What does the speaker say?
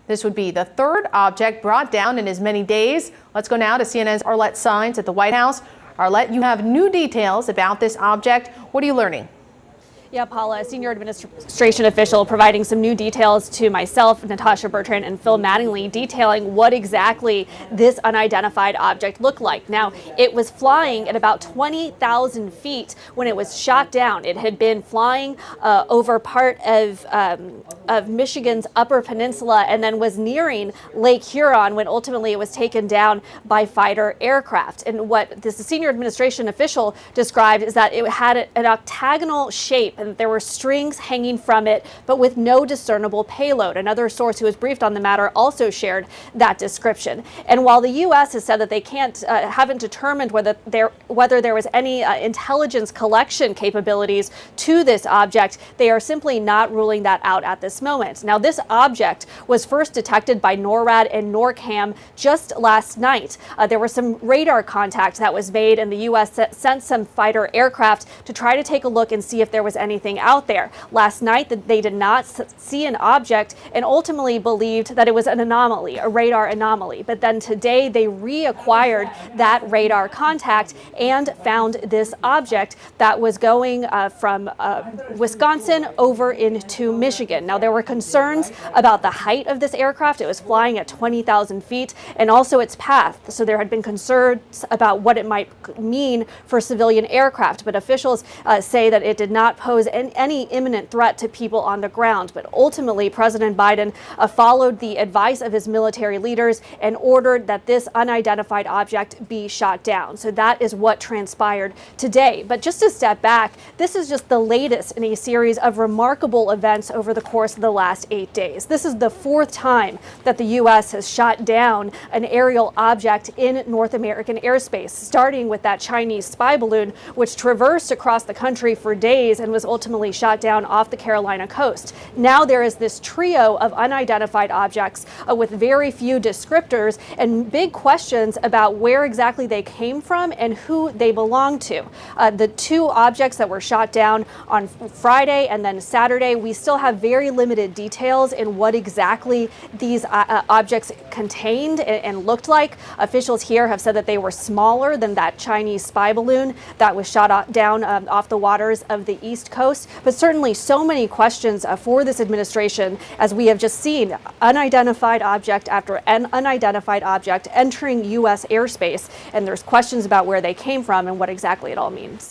This would be the third object brought down in as many days. Let's go now to CNN's Arlette Saenz at the White House. Arlette, you have new details about this object. What are you learning? Yeah, Paula, a senior administration official providing some new details to myself, Natasha Bertrand, and Phil Mattingly, detailing what exactly this unidentified object looked like. Now, it was flying at about 20,000 feet when it was shot down. It had been flying over part of Michigan's Upper Peninsula and then was nearing Lake Huron when ultimately it was taken down by fighter aircraft. And what this senior administration official described is that it had an octagonal shape and there were strings hanging from it, but with no discernible payload. Another source who was briefed on the matter also shared that description. And while the U.S. has said that they haven't determined whether there was any intelligence collection capabilities to this object, they are simply not ruling that out at this moment. Now, this object was first detected by NORAD and NORCAM just last night. There was some radar contact that was made, and the U.S. sent some fighter aircraft to try to take a look and see if there was anything out there. Last night, they did not see an object and ultimately believed that it was an anomaly, a radar anomaly. But then today, they reacquired that radar contact and found this object that was going from Wisconsin over into Michigan. Now, there were concerns about the height of this aircraft. It was flying at 20,000 feet and also its path. So there had been concerns about what it might mean for civilian aircraft. But officials say that it did not pose any imminent threat to people on the ground. But ultimately, President Biden followed the advice of his military leaders and ordered that this unidentified object be shot down. So that is what transpired today. But just to step back, this is just the latest in a series of remarkable events over the course of the last 8 days. This is the fourth time that the U.S. has shot down an aerial object in North American airspace, starting with that Chinese spy balloon, which traversed across the country for days and was ultimately shot down off the Carolina coast. Now there is this trio of unidentified objects with very few descriptors and big questions about where exactly they came from and who they belong to. The two objects that were shot down on Friday and then Saturday, we still have very limited details in what exactly these objects contained and looked like. Officials here have said that they were smaller than that Chinese spy balloon that was shot down off the waters of the East Coast. But certainly so many questions for this administration, as we have just seen unidentified object after unidentified object entering U.S. airspace. And there's questions about where they came from and what exactly it all means.